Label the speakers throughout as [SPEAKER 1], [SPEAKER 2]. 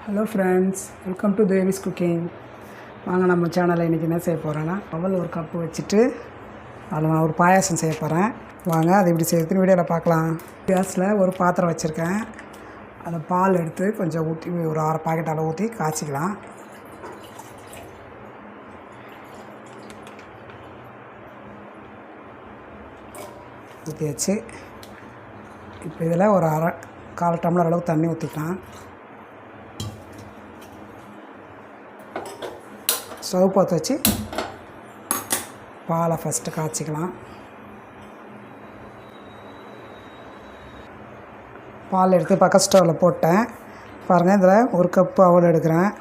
[SPEAKER 1] Hello friends, welcome to Devi's cooking. வாங்க நம்ம சேனலில் இன்றைக்கி என்ன செய்ய போகிறேன்னா, அவல் ஒரு கப்பு வச்சுட்டு அதில் நான் ஒரு பாயாசம் செய்ய போகிறேன். வாங்க அதை எப்படி செய்யறதுன்னு வீடியோவில் பார்க்கலாம். கேஸில் ஒரு பாத்திரம் வச்சுருக்கேன். அதை பால் எடுத்து கொஞ்சம் ஊற்றி ஒரு 6 பாக்கெட் அளவு ஊற்றி காய்ச்சிக்கலாம். ஊற்றியாச்சு. இப்போ இதில் ஒரு 1/4 டம்ளர் அளவு தண்ணி ஊற்றிக்கலாம். ஸ்டவ் பற்ற வச்சு பாலை ஃபஸ்ட்டு காய்ச்சிக்கலாம். பால் எடுத்து பக்கத்து ஸ்டவ்வில் போட்டேன். பாருங்கள், இதில் 1 கப்பு அவல் எடுக்கிறேன்.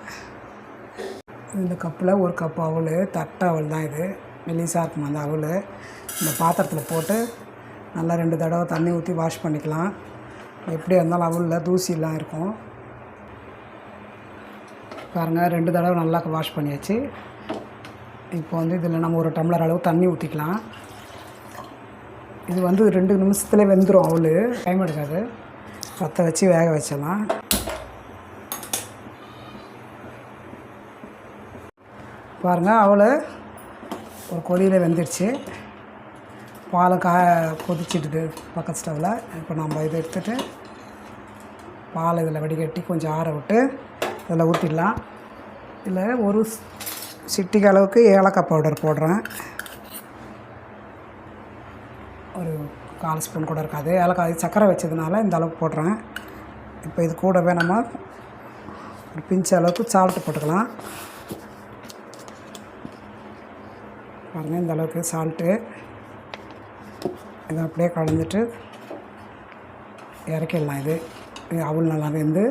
[SPEAKER 1] இந்த கப்பில் 1 கப்பு அவல், தட்டை அவல் தான் இது, மெலிசாக இருக்கும் அந்த அவல். இந்த பாத்திரத்தில் போட்டு நல்லா 2 தடவை தண்ணி ஊற்றி வாஷ் பண்ணிக்கலாம். எப்படி இருந்தாலும் அவலில் தூசிலாம் இருக்கும். பாருங்கள், 2 தடவை நல்லா வாஷ் பண்ணியாச்சு. இப்போ இதில் நம்ம 1 டம்ளர் அளவு தண்ணி ஊற்றிக்கலாம். இது 2 நிமிஷத்தில் வெந்துடும். அவள் டைம் எடுக்காது. பற்ற வச்சு வேக வச்சிடலாம். பாருங்கள், அவள் ஒரு கொதியில் வெந்துடுச்சு. பாலை கொதிச்சிடுது பக்கத்து ஸ்டவ்வில். இப்போ நம்ம இதை எடுத்துகிட்டு பாலை இதில் வடிகட்டி கொஞ்சம் ஆற விட்டு இதில் ஊற்றிடலாம். இதில் ஒரு சிட்டிக்கு அளவுக்கு ஏலக்காய் பவுடர் போடுறேன். ஒரு 1/4 ஸ்பூன் கூட இருக்காது. ஏலக்காய் சர்க்கரை வச்சதுனால இந்த அளவுக்கு போடுறேன். இப்போ இது கூடவே நம்ம ஒரு பிஞ்சு அளவுக்கு சால்ட்டு போட்டுக்கலாம். பாருங்கள், இந்த அளவுக்கு சால்ட்டு. இதை அப்படியே கலந்துட்டு இறக்கிடலாம். இது அவல் நல்லா வெந்து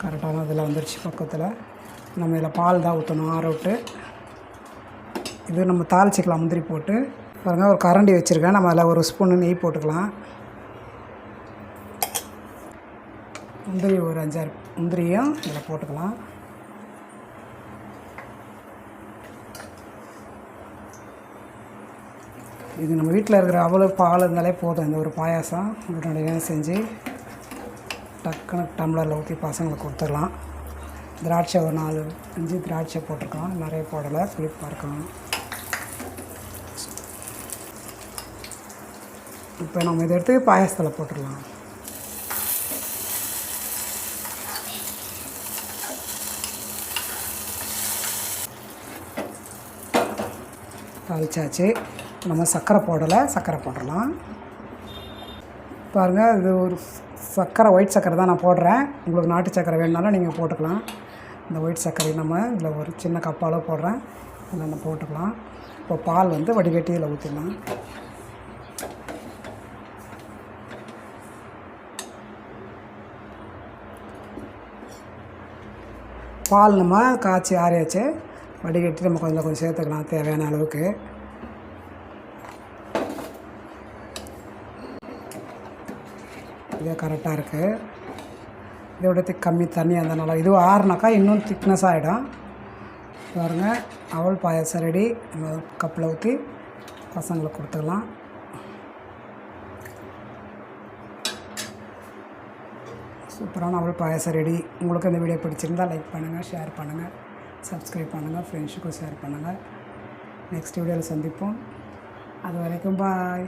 [SPEAKER 1] கரெக்டான இதில் வந்துடுச்சு. பக்கத்தில் நம்ம இதில் பால் தான் ஊற்றணும், ஆற விட்டு. இது நம்ம தாளிச்சிக்கலாம். முந்திரி போட்டு பாருங்கள், ஒரு கரண்டி வச்சுருக்கேன். நம்ம அதில் 1 ஸ்பூன் நெய் போட்டுக்கலாம். முந்திரி ஒரு 5-6 முந்திரியும் இதில் போட்டுக்கலாம். இது நம்ம வீட்டில் இருக்கிற அவ்வளோ பால் இருந்தாலே போதும். இந்த ஒரு பாயாசம் உடனடியாக செஞ்சு டக்குன்னு டம்ளரில் ஊற்றி பசங்களுக்கு கொடுத்துடலாம். திராட்சை ஒரு 4-5 திராட்சை போட்டிருக்கோம். நிறைய போடலை, புளிப்பாக இருக்கணும். இப்போ நம்ம இதை எடுத்து பாயாசத்தில் போட்டுடலாம். தாளிச்சாச்சு. நம்ம சர்க்கரை போடலை, சர்க்கரை போட்டுடலாம். பாருங்கள், இது ஒரு சர்க்கரை, ஒயிட் சர்க்கரை தான் நான் போடுறேன். உங்களுக்கு நாட்டு சர்க்கரை வேணுனாலும் நீங்கள் போட்டுக்கலாம். இந்த ஒயிட் சர்க்கரை நம்ம இதில் ஒரு சின்ன கப்பால் போடுறேன். இதில் நம்ம போட்டுக்கலாம். இப்போ பால் வடிகட்டி இதில் ஊற்றிடலாம். பால் நம்ம காய்ச்சி ஆறியாச்சு. வடிகட்டி நம்ம கொஞ்சம் சேர்த்துக்கலாம் தேவையான அளவுக்கு. இதே கரெக்டாக இருக்குது. இதோட கம்மி தண்ணி இருந்தனால இது ஆறுனாக்கா இன்னும் திக்னஸ் ஆகிடும். பாருங்கள், அவல் பாயாசம் ரெடி. நம்ம கப்பில் ஊற்றி பசங்களுக்கு கொடுத்துக்கலாம். சூப்பரான அவல் பாயாசம் ரெடி. உங்களுக்கு இந்த வீடியோ பிடிச்சிருந்தால் லைக் பண்ணுங்கள், ஷேர் பண்ணுங்கள், சப்ஸ்கிரைப் பண்ணுங்கள், ஃப்ரெண்ட்ஸுக்கும் ஷேர் பண்ணுங்கள். நெக்ஸ்ட் வீடியோவில் சந்திப்போம். அது வரைக்கும் பாய்.